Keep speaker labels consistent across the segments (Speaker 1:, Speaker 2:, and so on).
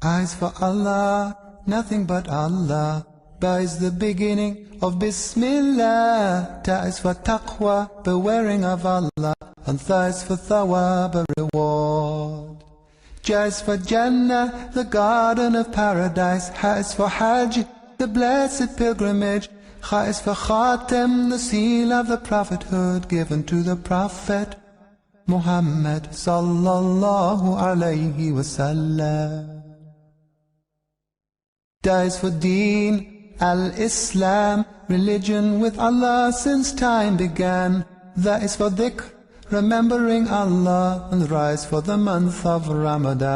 Speaker 1: Eyes for Allah, nothing but Allah. Ba is the beginning of Bismillah. Ta is for taqwa, bewaring of Allah. And Tha is for thawab, a reward. Ja is for Jannah, the garden of paradise. Ha is for Hajj, the blessed pilgrimage. Kha is for Khatem, the seal of the prophethood given to the Prophet Muhammad sallallahu alayhi wasallam. Da is for Deen, al-Islam, religion with Allah since time began. That is for dhikr, remembering Allah, and Ra is for the month of Ramadan.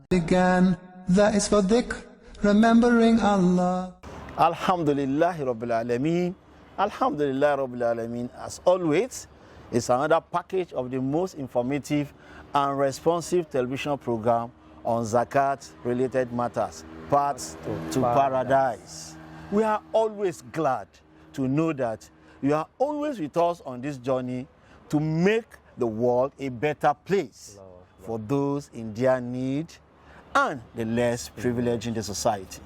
Speaker 1: Began, that is for dhikr, remembering Allah.
Speaker 2: Alhamdulillah Rabbil Alameen. Alhamdulillah Rabbil Alameen. As always, it's another package of the most informative and responsive television program on zakat-related matters, Paths to Paradise. We are always glad to know that you are always with us on this journey to make the world a better place for those in their need and the less privileged in the society.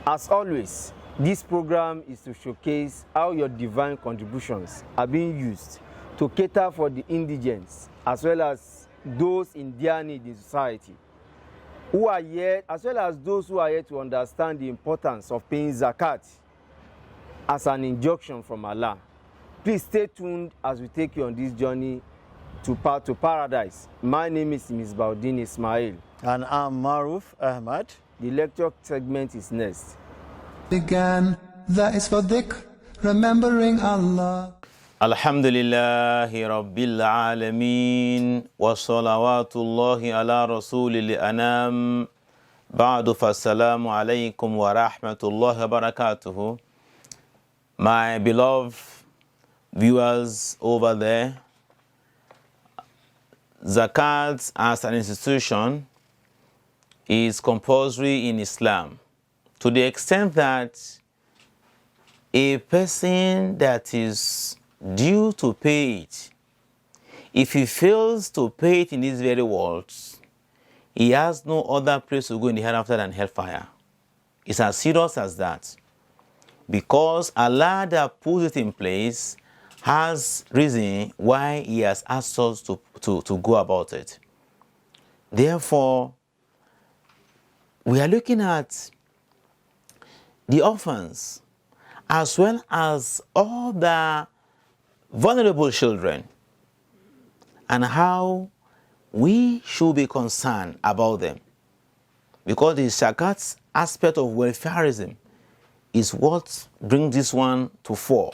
Speaker 3: As always, this program is to showcase how your divine contributions are being used to cater for the indigents as well as those in their need in society, who are yet, as well as those who are yet to understand the importance of paying zakat as an injunction from Allah. Please stay tuned as we take you on this journey to Path to Paradise. My name is Misbauddin Ismail.
Speaker 2: And I'm Maruf Ahmad.
Speaker 3: The lecture segment is next.
Speaker 1: Began, that is for dhikr, remembering Allah.
Speaker 4: Alhamdulillahi Rabbil Alameen wa salawatullahi ala rasulil anam ba'du fassalamu alaykum wa rahmatullahi wa barakatuhu. My beloved viewers over there, zakat as an institution is compulsory in Islam to the extent that a person that is due to pay it, if he fails to pay it in this very world, he has no other place to go in the hereafter than hellfire. It's as serious as that. Because Allah that puts it in place has reason why He has asked us to go about it. Therefore, we are looking at the orphans as well as all the vulnerable children and how we should be concerned about them. Because the zakat aspect of welfareism is what brings this one to fore.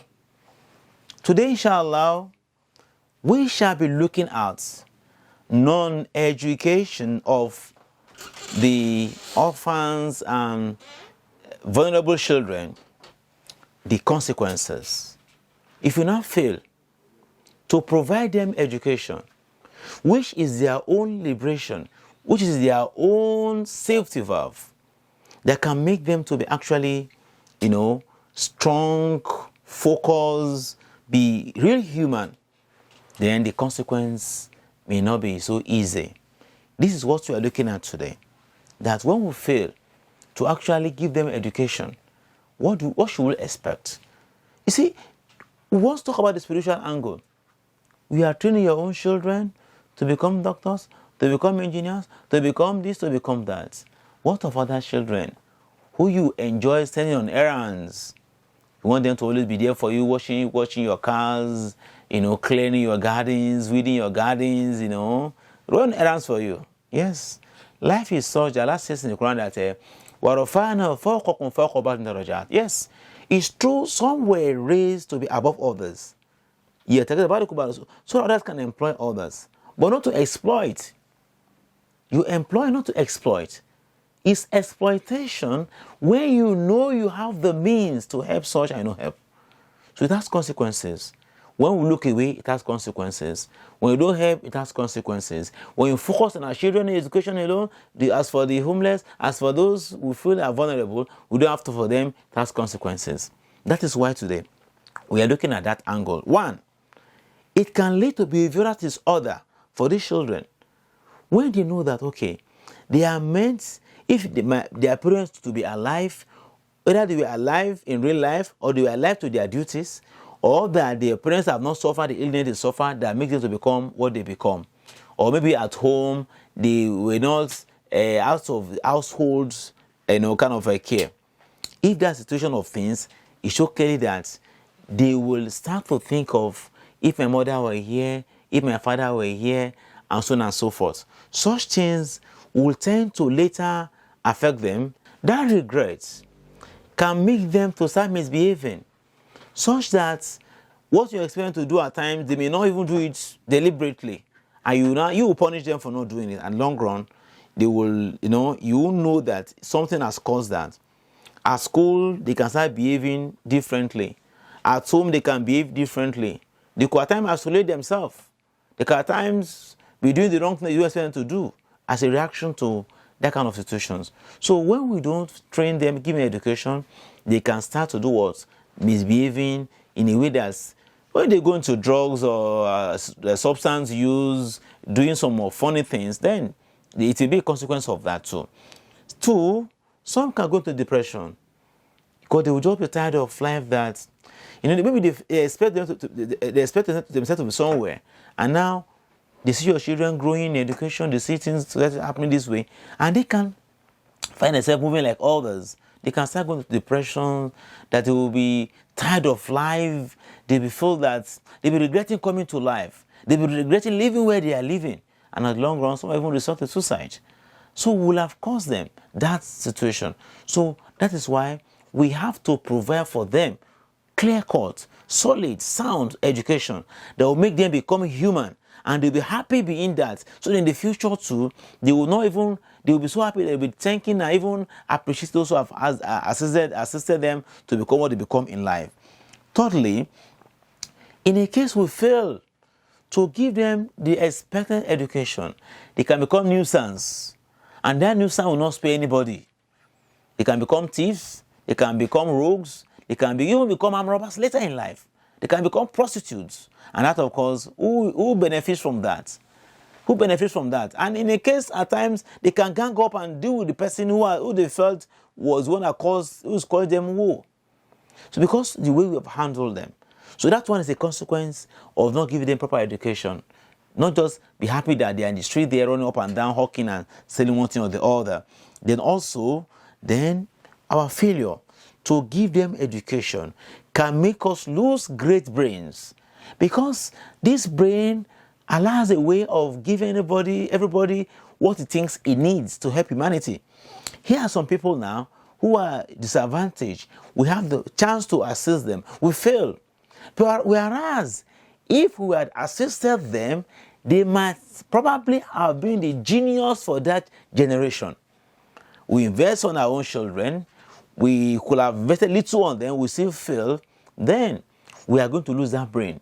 Speaker 4: Today, inshallah, we shall be looking at non-education of the orphans and vulnerable children, the consequences. If you now fail to provide them education, which is their own liberation, which is their own safety valve, that can make them to be actually, strong, focused, be real human, then the consequence may not be so easy. This is what we are looking at today. That when we fail to actually give them education, what should we expect? You see, we want to talk about the spiritual angle. We are training your own children to become doctors, to become engineers, to become this, to become that. What of other children who you enjoy sending on errands? You want them to always be there for you, washing your cars, cleaning your gardens, weeding your gardens, run errands for you. Yes. Life is such that Allah says in the Quran that وَرَفَعْنَا فَوْقَكُمْ فَوْقَ بَعْضِ الدَّرَجَاتِ. Yes. It's true, some were raised to be above others. So others can employ others. But not to exploit. You employ not to exploit. It's exploitation when you know you have the means to help such and no help. So it has consequences. When we look away, it has consequences. When you don't help, it has consequences. When you focus on our children in education alone, as for the homeless, as for those who feel are vulnerable, we don't have to for them, it has consequences. That is why today we are looking at that angle. One, it can lead to behavioral disorder for these children. when they know that, okay, they are meant, if their parents to be alive, whether they were alive in real life or they were alive to their duties, or that their parents have not suffered the illness they suffered that makes them to become what they become. Or maybe at home, they were not out of households, kind of a care. If that situation of things, it shows clearly that they will start to think of, if my mother were here, if my father were here, and so on and so forth. Such things will tend to later affect them. That regret can make them to start misbehaving, such that what you expect them to do at times, they may not even do it deliberately, and you will punish them for not doing it. And long run, they will, you will know that something has caused that. At school, they can start behaving differently. At home, they can behave differently. They could at times isolate themselves. They can at times be doing the wrong thing you expect them to do as a reaction to that kind of situations. So when we don't train them, give them education, they can start to do what? Misbehaving in a way that's, when they go into drugs or substance use, doing some more funny things, then it will be a consequence of that too. Two, some can go into depression because they will just be tired of life that, maybe they expect themselves to be somewhere, and now they see your children growing in education, they see things happening this way, and they can find themselves moving like others. They can start going to depression, that they will be tired of life, they will feel that they'll be regretting coming to life, they'll be regretting living where they are living, and at long run, some will even resort to suicide. So we will have caused them that situation. So that is why we have to provide for them clear-cut, solid, sound education that will make them become human, and they'll be happy being that. So in the future too, they will be so happy, they'll be thanking and even appreciate those who have assisted them to become what they become in life. Thirdly, in a case we fail to give them the expected education, they can become nuisance, and that nuisance will not spare anybody. They can become thieves, they can become rogues, they can even become armed robbers later in life. They can become prostitutes. And that, of course, who benefits from that? Who benefits from that? And in a case, at times, they can gang up and deal with the person who they felt was one that who's caused them woe. So because the way we have handled them. So that one is a consequence of not giving them proper education. Not just be happy that they are in the street, they are running up and down, hawking and selling one thing or the other. Then our failure to give them education can make us lose great brains, because this brain allows a way of giving everybody what it thinks it needs to help humanity. Here are some people now who are disadvantaged. We have the chance to assist them. We fail. Whereas if we had assisted them, they might probably have been the genius for that generation. We invest on our own children, we could have invested little on them, we still fail, then we are going to lose that brain.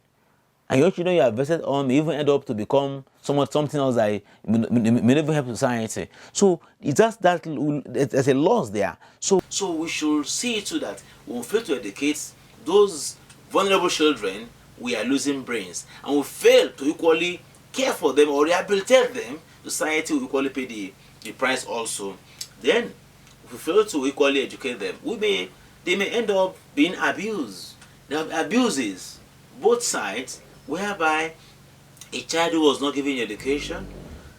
Speaker 4: And your children you have invested on may even end up to become something else that may never help society. So it's just that there's a loss there. So we should see to that when we fail to educate those vulnerable children, we are losing brains. And we fail to equally care for them or rehabilitate them, society will equally pay the price also. Then, if we fail to equally educate them, they may end up being abused. There are abuses, both sides, whereby a child who was not given education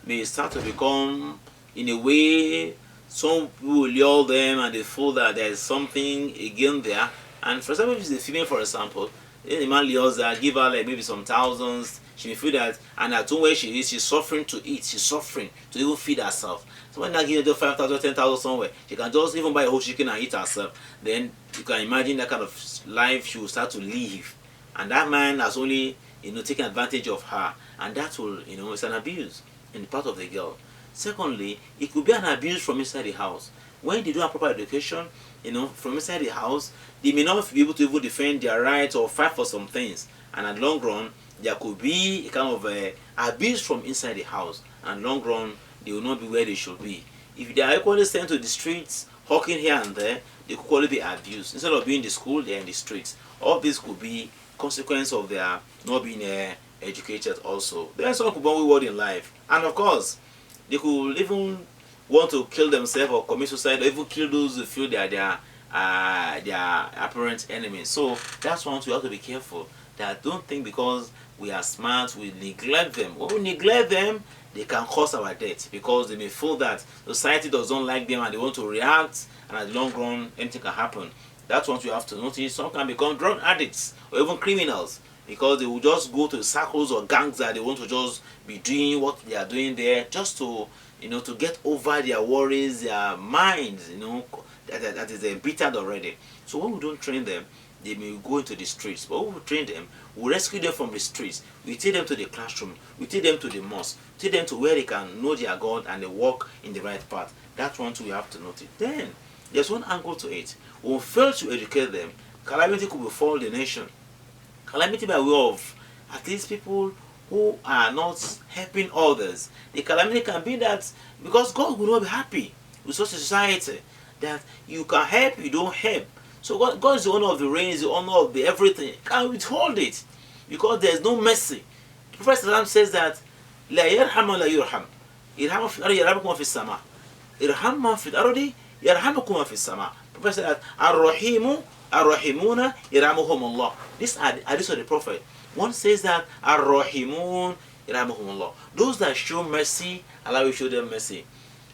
Speaker 4: may start to become, in a way, some people will lure them and they feel that there is something again there. And for example, if it's a female, for example, the man lures her, give her like maybe some thousands, she may feel that, and at home where she is, she's suffering to eat, she's suffering to even feed herself. So when I give her 5,000, 10,000 somewhere, she can just even buy a whole chicken and eat herself. Then you can imagine that kind of life she will start to live. And that man has only, taken advantage of her. And that will, it's an abuse in the part of the girl. Secondly, it could be an abuse from inside the house. When they don't have proper education, from inside the house, they may not be able to even defend their rights or fight for some things. And at long run, there could be a kind of abuse from inside the house. And long run, they will not be where they should be. If they are equally sent to the streets, hawking here and there, they could equally be abused. Instead of being in the school, they are in the streets. All this could be consequence of their not being educated also. Then some could be wayward in life. And of course, They could even want to kill themselves or commit suicide, or even kill those who feel they are their apparent enemies. So that's one we have to be careful. That don't think because we are smart we neglect them. When we neglect them, they can cause our death, because they may feel that society doesn't like them and they want to react, and at the long run anything can happen. That's what you have to notice. Some can become drug addicts or even criminals, because they will just go to circles or gangs that they want to just be doing what they are doing there, just to to get over their worries, their minds, that is embittered already. So when we don't train them, they may go into the streets. But when we train them, we rescue them from the streets. We take them to the classroom. We take them to the mosque. Take them to where they can know their God and they walk in the right path. That's one thing we have to notice. Then there's one angle to it. When we fail to educate them, calamity could befall the nation. Calamity by way of at least people who are not helping others. The calamity can be that because God will not be happy with such a society, that you can help, you don't help. So God is the owner of the rains, the owner of the everything. Can withhold it because there is no mercy. The Prophet says that لا يرحم ولا يرحم. يرحم في الأرض يرحمكم في السماء. يرحم من في الأرض يرحمكم في السماء. The Prophet said that الرحيمون يرحمهم الله. This are the hadith of the Prophet. One says that الرحيمون يرحمهم الله. Those that show mercy, Allah will show them mercy.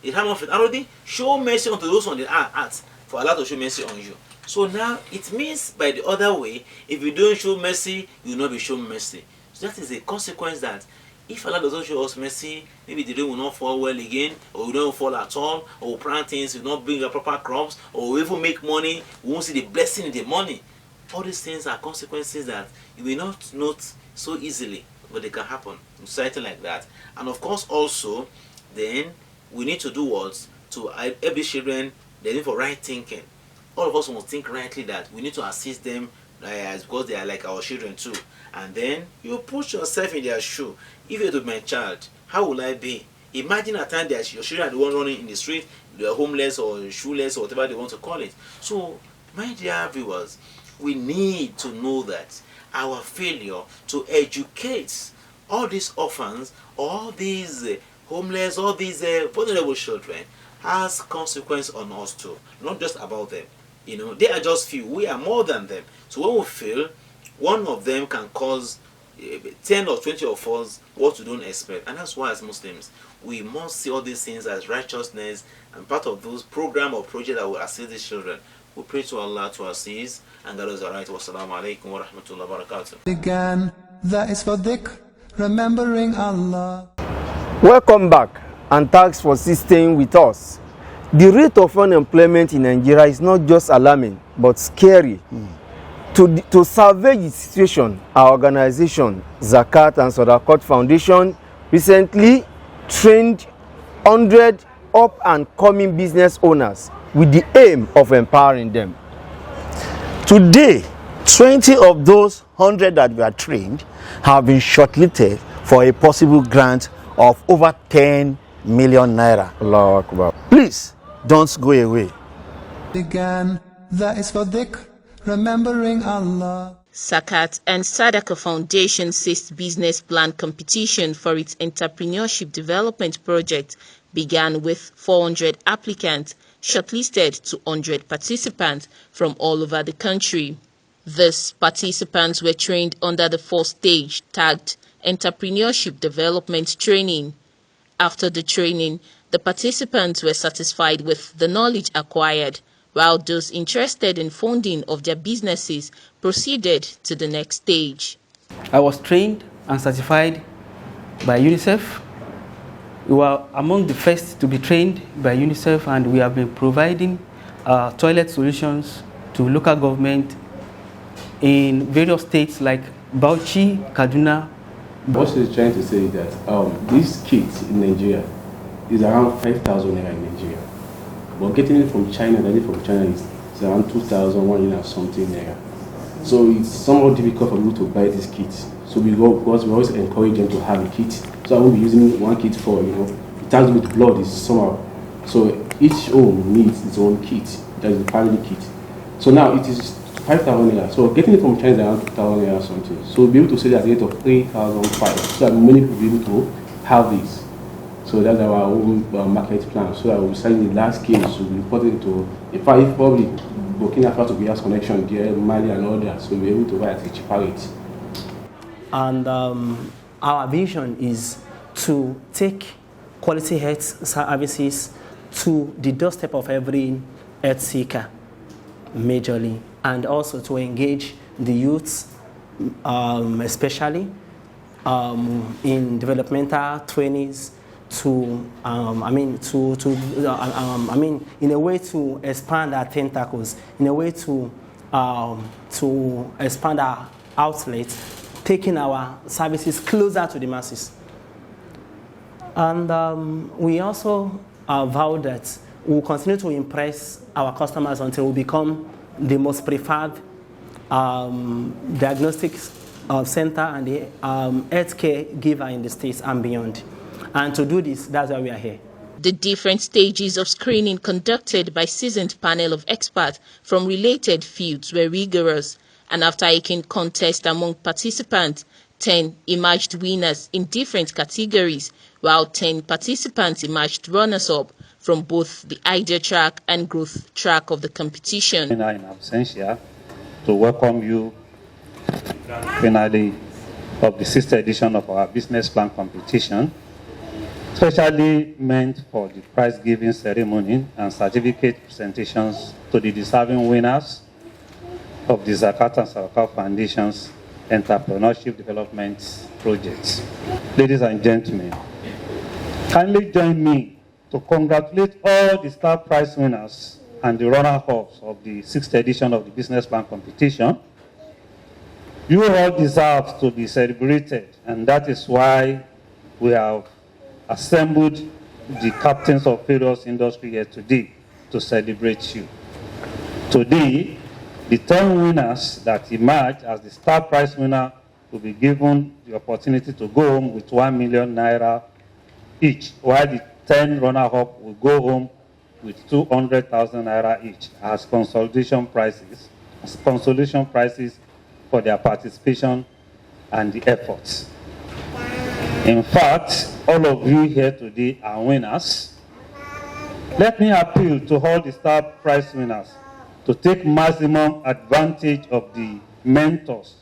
Speaker 4: يرحم في الأرض, show mercy unto those on the earth, for Allah to show mercy on you. So now it means by the other way, if you don't show mercy, you will not be shown mercy. So that is a consequence that if Allah doesn't show us mercy, maybe the rain will not fall well again, or we don't fall at all, or we plant things, we will not bring the proper crops, or we even make money, we won't see the blessing in the money. All these things are consequences that you will not note so easily, but they can happen in society like that. And of course also, then we need to do what? To help these children, they need for right thinking. All of us must think rightly that we need to assist them because they are like our children too. And then you put yourself in their shoe. If you're to my child, how will I be? Imagine a time that your children are the one running in the street, they are homeless or shoeless or whatever they want to call it. So, my dear viewers, we need to know that our failure to educate all these orphans, all these homeless, all these vulnerable children has consequence on us too. Not just about them. They are just few. We are more than them. So when we fail, one of them can cause 10 or 20 of us what we don't expect. And that's why as Muslims, we must see all these things as righteousness and part of those program or project that will assist these children. We pray to Allah to assist and that is alright. Wassalamu alaikum wa rahmatullahi wa barakatuh.
Speaker 1: Began, that is for dhikr, remembering Allah.
Speaker 3: Welcome back and thanks for staying with us. The rate of unemployment in Nigeria is not just alarming but scary. To survey the situation, our organization, Zakat and Sadaqat Foundation, recently trained 100 up and coming business owners with the aim of empowering them.
Speaker 2: Today, 20 of those 100 that were trained have been shortlisted for a possible grant of over 10 million naira.
Speaker 3: Allahu Akbar.
Speaker 2: Please don't go away.
Speaker 1: Began, that is for dhikr, remembering Allah.
Speaker 5: Zakat and Sadaqah Foundation Sixth Business Plan Competition for its entrepreneurship development project began with 400 applicants, shortlisted to 100 participants from all over the country. These participants were trained under the first stage tagged Entrepreneurship Development Training. After the training, the participants were satisfied with the knowledge acquired, while those interested in funding of their businesses proceeded to the next stage.
Speaker 6: I was trained and certified by UNICEF. We were among the first to be trained by UNICEF, and we have been providing toilet solutions to local government in various states like Bauchi, Kaduna.
Speaker 7: What she's trying to say is that this kit in Nigeria is around 5,000 naira in Nigeria. But getting it from China, is around 2,100 and something naira. So it's somewhat difficult for people to buy this kit. So we always encourage them to have a kit. So I won't be using one kit for, it has with blood is somehow. So each home needs its own kit. That is the family kit. So now it is 5,000 naira. So getting it from China is around 2,000 naira or something. So we'll be able to sell it at the rate of 3,500. So that many people will be able to have this. So that's our own market plan. So that we'll sell in the large scale, so we'll put it to, in fact, if probably Burkina Faso gas connection there, Mali and all that, so we'll be able to buy at a cheaper rate.
Speaker 8: And our vision is to take quality health services to the doorstep of every health seeker, majorly, and also to engage the youths, especially in developmental trainings, in a way to expand our tentacles, in a way to expand our outlets, taking our services closer to the masses. And we also vow that we will continue to impress our customers until we become the most preferred diagnostics center and the healthcare giver in the States and beyond. And to do this, that's why we are here.
Speaker 5: The different stages of screening conducted by seasoned panel of experts from related fields were rigorous, and after a keen contest among participants, 10 emerged winners in different categories, while 10 participants emerged runners-up from both the idea track and growth track of the competition.
Speaker 9: In absentia, to welcome you finally of the 6th edition of our business plan competition, specially meant for the prize giving ceremony and certificate presentations to the deserving winners of the Zakat and Sadaqah Foundation's entrepreneurship development projects. Ladies and gentlemen, kindly join me to congratulate all the star prize winners and the runner-ups of the 6th edition of the business plan competition. You all deserve to be celebrated, and that is why we have assembled the captains of various industries here today to celebrate you. Today, the 10 winners that emerge as the star prize winner will be given the opportunity to go home with 1 million naira each, while the 10 runner-up will go home with 200,000 naira each as consolation prizes for their participation and the efforts. In fact, all of you here today are winners. Let me appeal to all the star prize winners to take maximum advantage of the mentors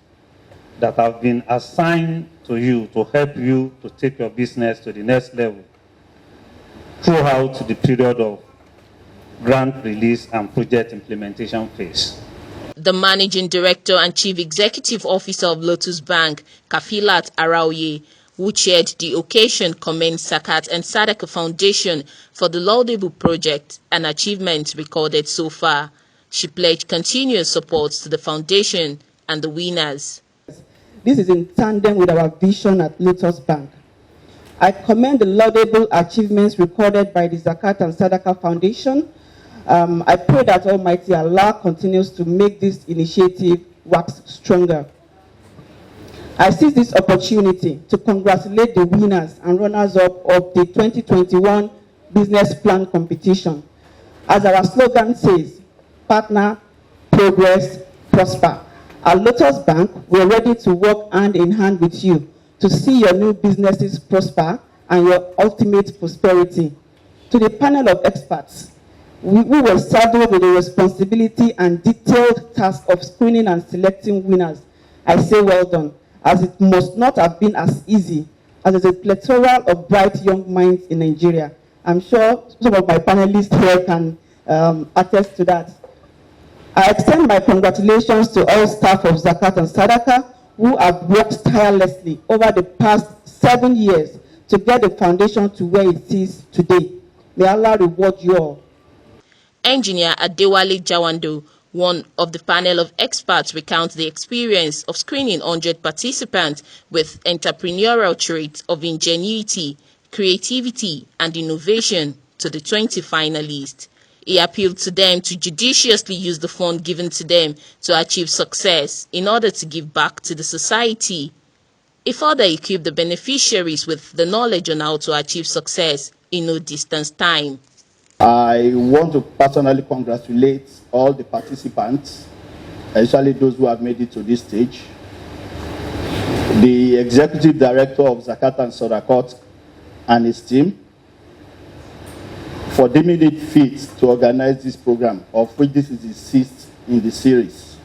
Speaker 9: that have been assigned to you to help you to take your business to the next level throughout the period of grant release and project implementation phase.
Speaker 5: The Managing Director and Chief Executive Officer of Lotus Bank, Kafilat Araoye, who chaired the occasion, commended Zakat and Sadaqah Foundation for the laudable project and achievements recorded so far. She pledged continuous support to the foundation and the winners.
Speaker 10: This is in tandem with our vision at Lotus Bank. I commend the laudable achievements recorded by the Zakat and Sadaqah Foundation. I pray that Almighty Allah continues to make this initiative wax stronger. I seize this opportunity to congratulate the winners and runners-up of the 2021 Business Plan Competition. As our slogan says, partner, progress, prosper. At Lotus Bank, we're ready to work hand in hand with you to see your new businesses prosper and your ultimate prosperity. To the panel of experts, we were saddled with the responsibility and detailed task of screening and selecting winners. I say well done, as it must not have been as easy as there's a plethora of bright young minds in Nigeria. I'm sure some of my panelists here can attest to that. I extend my congratulations to all staff of Zakat and Sadaqah who have worked tirelessly over the past 7 years to get the foundation to where it is today. May Allah reward you all.
Speaker 5: Engineer Adewale Jawando, one of the panel of experts, recounts the experience of screening 100 participants with entrepreneurial traits of ingenuity, creativity, and innovation to the 20 finalists. He appealed to them to judiciously use the fund given to them to achieve success in order to give back to the society. He further equipped the beneficiaries with the knowledge on how to achieve success in no distance time.
Speaker 11: I want to personally congratulate all the participants, especially those who have made it to this stage. The Executive Director of Zakat and Sadaqah and his team, for deeming it fit to organize this program, of which this is the sixth in the series.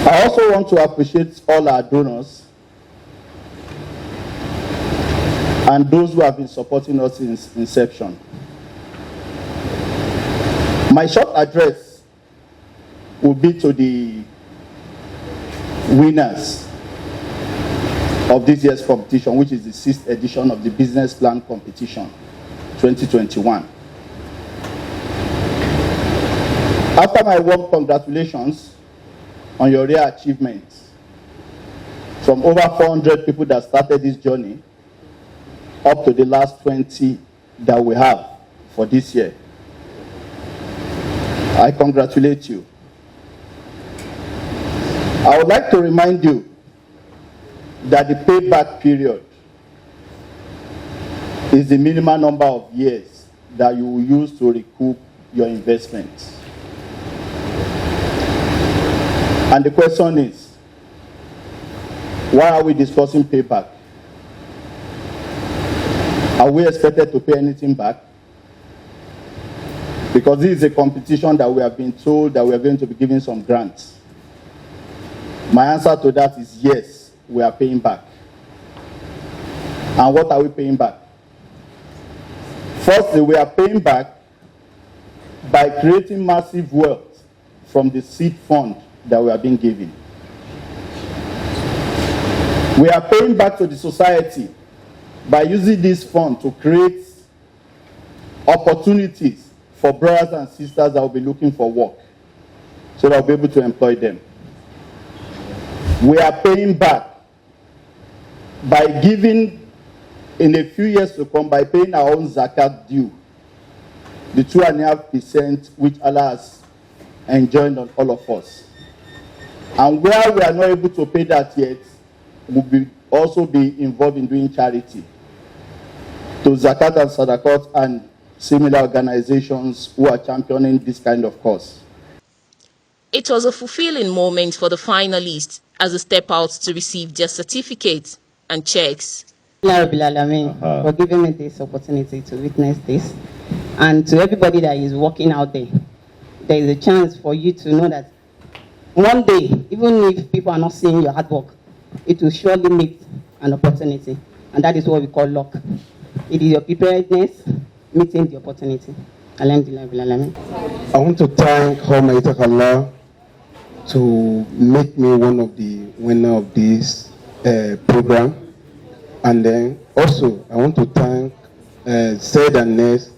Speaker 11: I also want to appreciate all our donors and those who have been supporting us since inception. My short address will be to the winners of this year's competition, which is the 6th edition of the Business Plan Competition 2021. After my warm congratulations on your rare achievements, from over 400 people that started this journey up to the last 20 that we have for this year, I congratulate you. I would like to remind you that the payback period is the minimum number of years that you will use to recoup your investments. And the question is, why are we discussing payback? Are we expected to pay anything back? Because this is a competition that we have been told that we are going to be giving some grants. My answer to that is yes, we are paying back. And what are we paying back? Firstly, we are paying back by creating massive wealth from the seed fund that we are being given. We are paying back to the society by using this fund to create opportunities for brothers and sisters that will be looking for work, so that we'll be able to employ them. We are paying back by giving, in a few years to come, by paying our own zakat due, the 2.5% which Allah has enjoined on all of us. And where we are not able to pay that yet, we'll also be involved in doing charity to zakat and sadaqat and similar organizations who are championing this kind of cause.
Speaker 5: It was a fulfilling moment for the finalists as they step out to receive their certificates and checks.
Speaker 10: For giving me this opportunity to witness this, and to everybody that is working out there, there is a chance for you to know that one day, even if people are not seeing your hard work, it will surely meet an opportunity, and that is what we call luck. It is your preparedness meeting the opportunity. I
Speaker 12: want to thank Almighty Allah to make me one of the winners of this program. And then also, I want to thank Said and Ness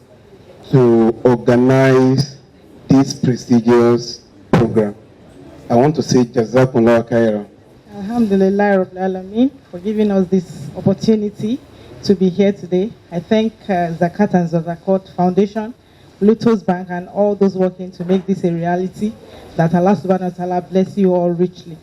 Speaker 12: to organize this prestigious program. I want to say Jazakumullah khairan.
Speaker 13: Alhamdulillah Rabbil Alameen for giving us this opportunity to be here today. I thank Zakat and Sadaqat Foundation, Lotus Bank, and all those working to make this a reality. That Allah subhanahu wa ta'ala bless you all richly.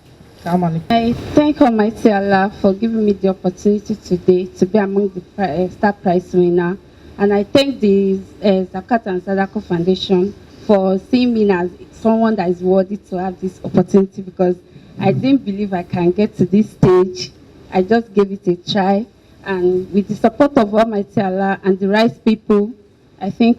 Speaker 14: I thank Almighty Allah for giving me the opportunity today to be among the star prize winner. And I thank the Zakat and Sadaqat Foundation for seeing me as someone that is worthy to have this opportunity, because I didn't believe I can get to this stage. I just gave it a try. And with the support of Almighty Allah and the right people, I think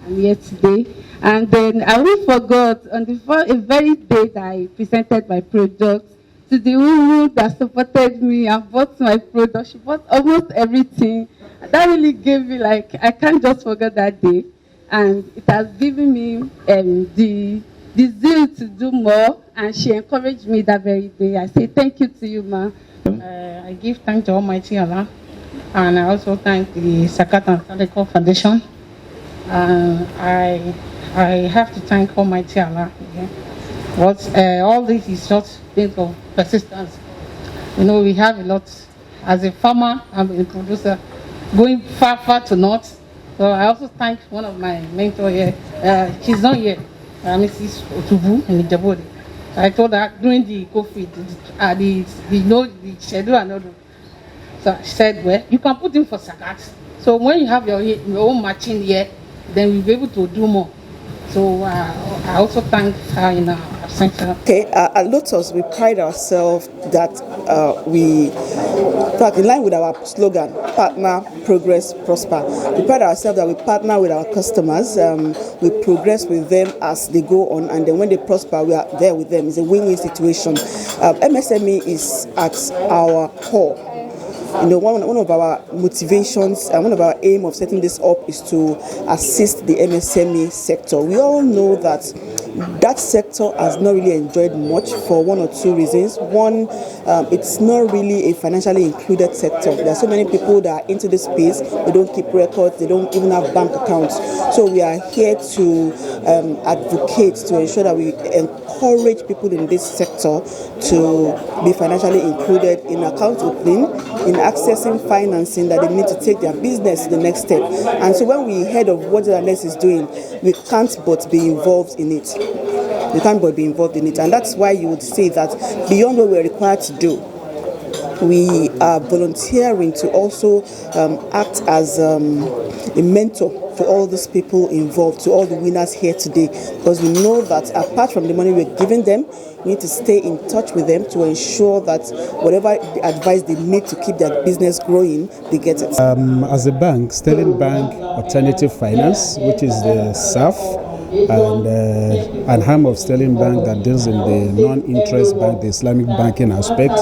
Speaker 14: I'm here today. And then I will forgot on the very day that I presented my product, to the woman that supported me and bought my product. She bought almost everything. That really gave me, like, I can't just forget that day. And it has given me the zeal to do more. And she encouraged me that very day. I say thank you to you, ma.
Speaker 13: I give thanks to Almighty Allah, and I also thank the Zakat and Sadaqat Foundation. I have to thank Almighty Allah again. All this is just based on persistence. You know, we have a lot. As a farmer, I'm a producer, going far to north. So I also thank one of my mentors here. She's not here, Mrs. Otubu in Ijabode. I told her during the COVID, the schedule and all. So she said, well, you can put in for Zakat. So when you have your own machine here, then we'll be able to do more. So I also thank her in
Speaker 10: Okay, at Lotus, we pride ourselves that in fact, in line with our slogan, partner, progress, prosper. We pride ourselves that we partner with our customers, we progress with them as they go on, and then when they prosper, we are there with them. It's a win-win situation. MSME is at our core. You know, one of our motivations and one of our aim of setting this up is to assist the MSME sector. We all know that sector has not really enjoyed much for one or two reasons. One, it's not really a financially included sector. There are so many people that are into this space. They don't keep records. They don't even have bank accounts. So we are here to advocate to ensure that we encourage people in this sector to be financially included in account opening, in accessing financing that they need to take their business to the next step. And so when we heard of what the NS is doing, we can't but be involved in it. We can't but be involved in it. And that's why you would say that beyond what we're required to do, we are volunteering to also act as a mentor for all these people involved, to all the winners here today, because we know that apart from the money we're giving them, we need to stay in touch with them to ensure that whatever advice they need to keep their business growing, they get it.
Speaker 15: As a bank, Sterling Bank Alternative Finance, which is the SAF, and an arm of Sterling Bank that deals in the non-interest bank, the Islamic banking aspect.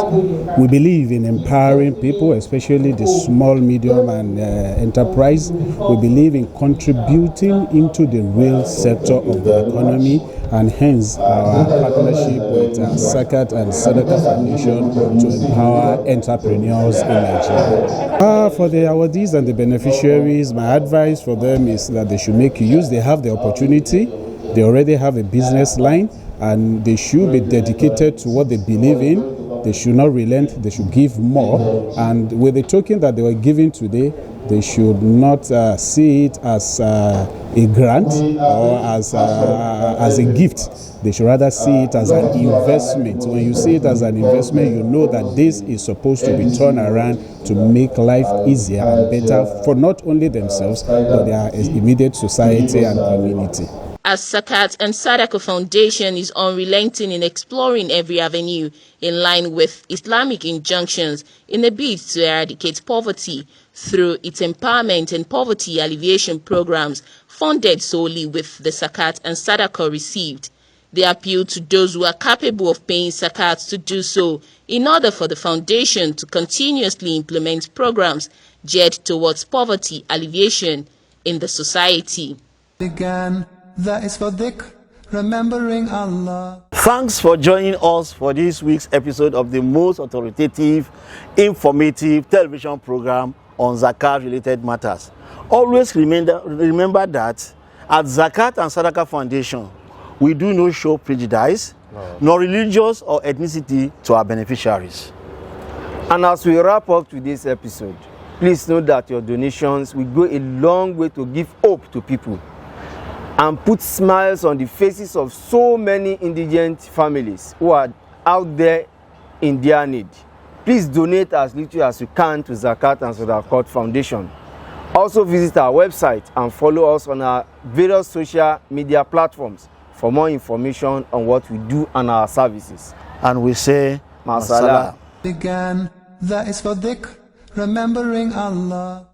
Speaker 15: We believe in empowering people, especially the small, medium and enterprise. We believe in contributing into the real sector of the economy, and hence our partnership with Zakat and Sadaqah Foundation to empower entrepreneurs in Nigeria. For the awardees and the beneficiaries, my advice for them is that they should make use. They have the opportunity. They already have a business line, and they should be dedicated to what they believe in. They should not relent. They should give more. And with the token that they were giving today, they should not see it as a grant or as a gift. They should rather see it as an investment. When you see it as an investment, you know that this is supposed to be turned around to make life easier and better for not only themselves, but their immediate society and community.
Speaker 5: As Zakat and Sadaqah Foundation is unrelenting in exploring every avenue in line with Islamic injunctions in a bid to eradicate poverty through its empowerment and poverty alleviation programs funded solely with the Zakat and Sadaqah received. They appeal to those who are capable of paying Zakat to do so in order for the foundation to continuously implement programs geared towards poverty alleviation in the society.
Speaker 1: That is for dhikr, remembering Allah.
Speaker 2: Thanks for joining us for this week's episode of the most authoritative, informative television program on Zakat-related matters. Always remember that at Zakat and Sadaqah Foundation, we do not show prejudice, nor religious or ethnicity to our beneficiaries.
Speaker 3: And as we wrap up today's episode, please note that your donations will go a long way to give hope to people and put smiles on the faces of so many indigent families who are out there in their need. Please donate as little as you can to Zakat and Sadaqah Foundation. Also visit our website and follow us on our various social media platforms for more information on what we do and our services.
Speaker 2: And we say, Masala.
Speaker 1: That is for dhikr, remembering Allah.